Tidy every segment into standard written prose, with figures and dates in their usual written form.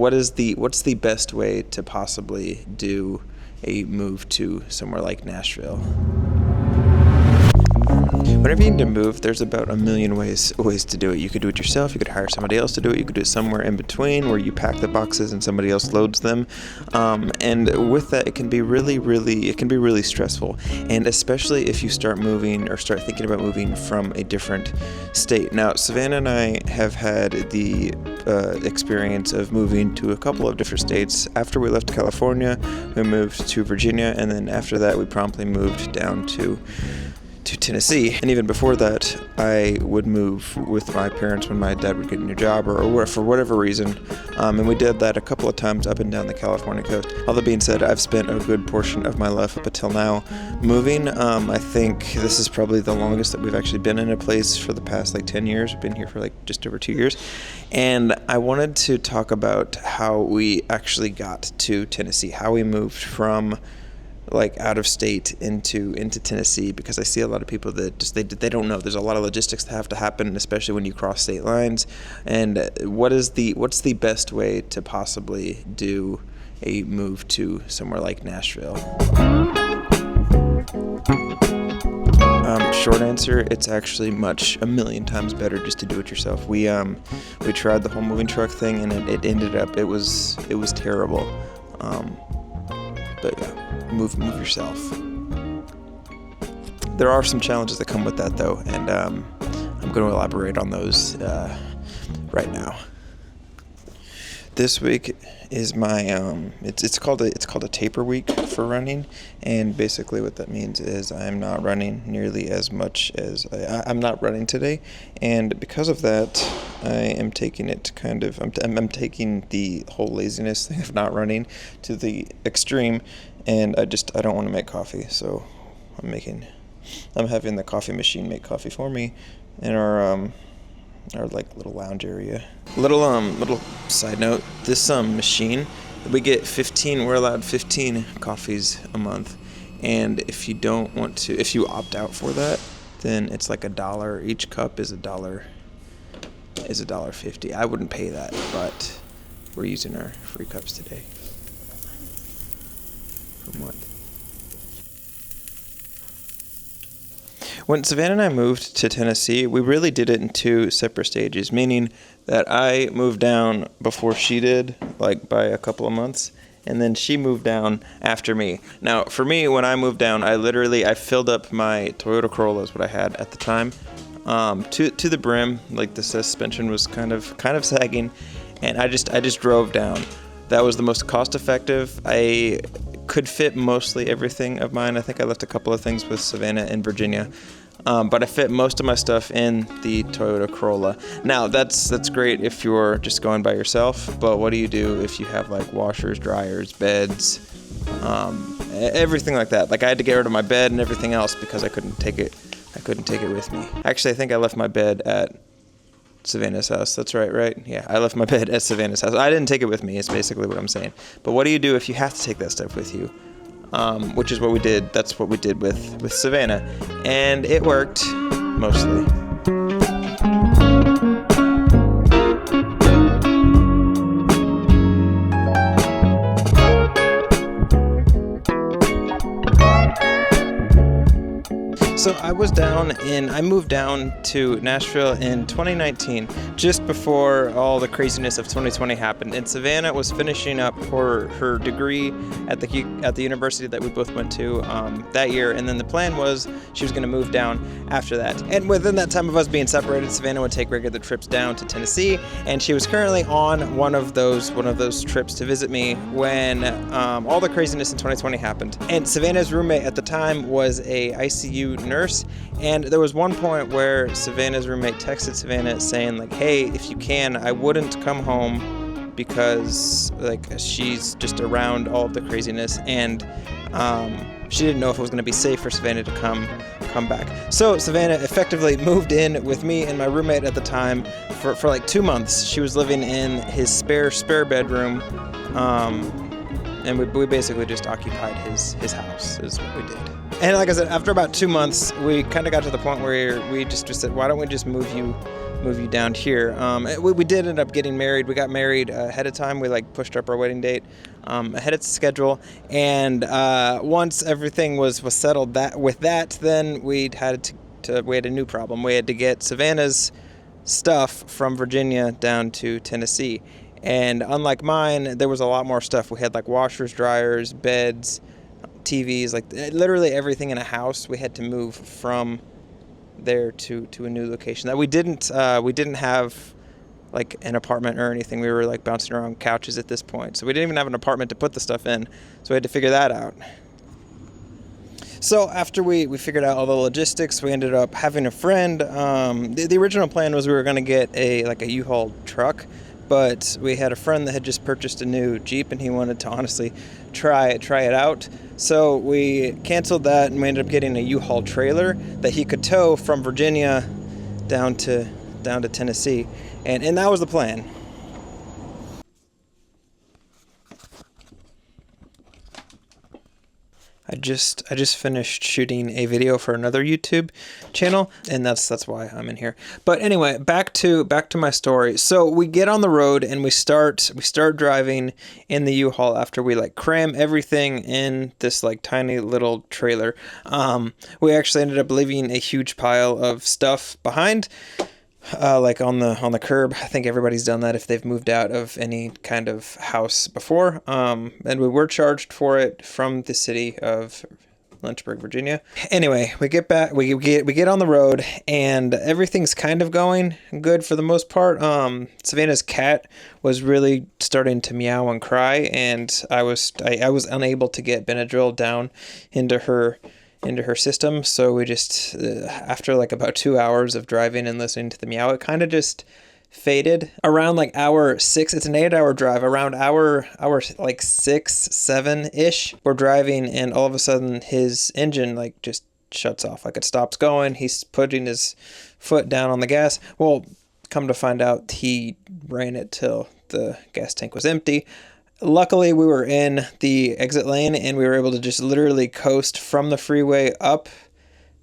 What's the best way to possibly do a move to somewhere like Nashville? Whenever you need to move, there's about a million ways to do it. You could do it yourself, you could hire somebody else to do it, you could do it somewhere in between where you pack the boxes and somebody else loads them. And with that, it can be really stressful. And especially if you start moving or start thinking about moving from a different state. Now, Savannah and I have had the experience of moving to a couple of different states. After we left California, we moved to Virginia, and then after that, we promptly moved down to Tennessee. And even before that, I would move with my parents when my dad would get a new job or for whatever reason. And we did that a couple of times up and down the California coast. All that being said, I've spent a good portion of my life up until now moving. I think this is probably the longest that we've actually been in a place for the past 10 years. We've been here for just over 2 years. And I wanted to talk about how we actually got to Tennessee, how we moved from out of state into Tennessee, because I see a lot of people that they don't know. There's a lot of logistics that have to happen, especially when you cross state lines. And what's the best way to possibly do a move to somewhere like Nashville? Short answer, it's actually a million times better just to do it yourself. We tried the whole moving truck thing, and it ended up it was terrible. But yeah, move yourself. There are some challenges that come with that, though, and I'm going to elaborate on those right now. This week is my it's called a taper week for running, and basically what that means is I'm not running nearly as much as I'm not running today, and because of that, I am taking it I'm taking the whole laziness thing of not running to the extreme, and I don't want to make coffee, so I'm having the coffee machine make coffee for me in our little lounge area. Little side note, this machine, we're allowed 15 coffees a month, and if you opt out for that, then it's $1. Each cup is $1.50. I wouldn't pay that, but we're using our free cups today. From what? When Savannah and I moved to Tennessee, we really did it in two separate stages, meaning that I moved down before she did, by a couple of months, and then she moved down after me. Now, for me, when I moved down, I filled up my Toyota Corolla, is what I had at the time, to the brim. The suspension was kind of sagging, and I just drove down. That was the most cost-effective. I could fit mostly everything of mine. I think I left a couple of things with Savannah in Virginia. But I fit most of my stuff in the Toyota Corolla. Now, that's great if you're just going by yourself, but what do you do if you have washers, dryers, beds, everything like that? I had to get rid of my bed and everything else because I couldn't take it with me. Actually, I think I left my bed at Savannah's house. That's right? Yeah, I left my bed at Savannah's house. I didn't take it with me, is basically what I'm saying. But what do you do if you have to take that stuff with you? Which is what we did. That's what we did with Savannah. And it worked, mostly. So I moved down to Nashville in 2019, just before all the craziness of 2020 happened. And Savannah was finishing up her degree at the university that we both went to that year. And then the plan was she was going to move down after that. And within that time of us being separated, Savannah would take regular trips down to Tennessee. And she was currently on one of those trips to visit me when all the craziness in 2020 happened. And Savannah's roommate at the time was a ICU nurse, and there was one point where Savannah's roommate texted Savannah saying hey, if you can, I wouldn't come home because she's just around all of the craziness, and she didn't know if it was going to be safe for Savannah to come back. So Savannah effectively moved in with me and my roommate at the time for 2 months. She was living in his spare bedroom, and we basically just occupied his house is what we did. And like I said, after about 2 months, we kind of got to the point where we just said, why don't we just move you move you down here. We did end up getting married. We got married ahead of time. We like pushed up our wedding date ahead of schedule, and once everything was settled then we had a new problem. We had to get Savannah's stuff from Virginia down to Tennessee, and unlike mine, there was a lot more stuff. We had like washers, dryers, beds, TVs, like literally everything in a house we had to move from there to a new location. That we didn't have like an apartment or anything. We were like bouncing around couches at this point, so we didn't even have an apartment to put the stuff in, so we had to figure that out. So after we figured out all the logistics, we ended up having a friend. The original plan was we were going to get a U-Haul truck, but we had a friend that had just purchased a new Jeep, and he wanted to honestly try it out. So we canceled that, and we ended up getting a U-Haul trailer that he could tow from Virginia down to Tennessee, and that was the plan. I just finished shooting a video for another YouTube channel, and that's why I'm in here. But anyway, back to my story. So we get on the road and we start driving in the U-Haul after we like cram everything in this like tiny little trailer. We actually ended up leaving a huge pile of stuff behind. Like on the curb. I think everybody's done that if they've moved out of any kind of house before. And we were charged for it from the city of Lynchburg, Virginia. Anyway, we get back, we get on the road, and everything's kind of going good for the most part. Savannah's cat was really starting to meow and cry, and I was unable to get Benadryl down into her system, so we just after like about 2 hours of driving and listening to the meow, it kind of just faded around like hour 6. It's an 8-hour drive. Around hour like 6-7 ish, we're driving, and all of a sudden his engine like just shuts off, like it stops going. He's putting his foot down on the gas. Well, come to find out, he ran it till the gas tank was empty. Luckily, we were in the exit lane, and we were able to just literally coast from the freeway up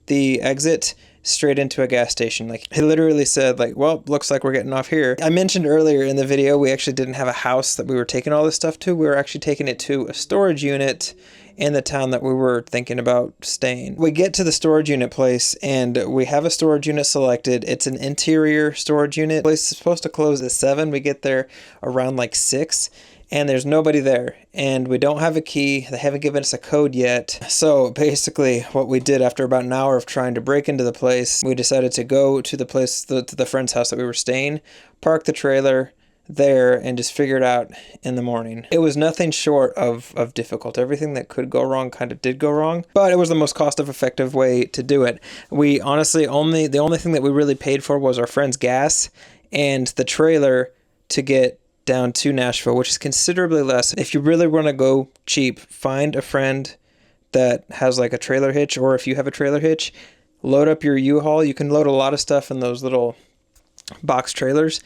the exit straight into a gas station. Like, he literally said, like, well, looks like we're getting off here. I mentioned earlier in the video, we actually didn't have a house that we were taking all this stuff to. We were actually taking it to a storage unit in the town that we were thinking about staying. We get to the storage unit place, and we have a storage unit selected. It's an interior storage unit. The place is supposed to close at 7. We get there around like 6. And there's nobody there, and we don't have a key. They haven't given us a code yet. So basically what we did after about an hour of trying to break into the place, we decided to go to the place, to the friend's house that we were staying, park the trailer there, and just figure it out in the morning. It was nothing short of difficult. Everything that could go wrong kind of did go wrong, but it was the most cost-effective way to do it. We honestly the only thing that we really paid for was our friend's gas and the trailer to get down to Nashville, which is considerably less. If you really want to go cheap, find a friend that has like a trailer hitch, or if you have a trailer hitch, load up your U-Haul. You can load a lot of stuff in those little box trailers,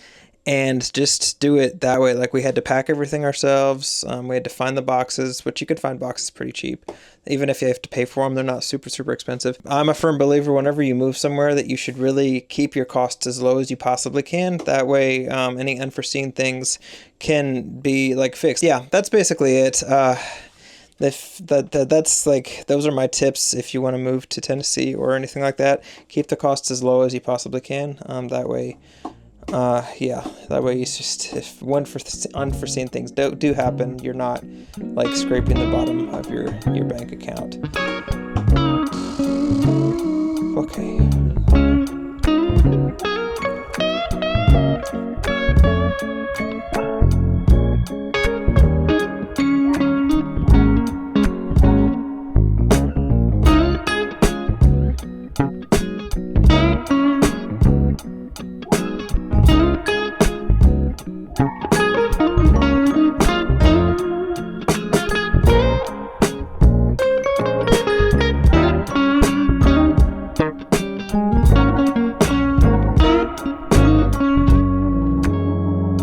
and just do it that way. Like, we had to pack everything ourselves. We had to find the boxes, which you can find boxes pretty cheap. Even if you have to pay for them, they're not super, super expensive. I'm a firm believer whenever you move somewhere that you should really keep your costs as low as you possibly can. That way, any unforeseen things can be like fixed. Yeah, that's basically it. That's like, those are my tips if you want to move to Tennessee or anything like that. Keep the costs as low as you possibly can. That way it's just, if unforeseen things do happen, you're not like scraping the bottom of your bank account. Okay.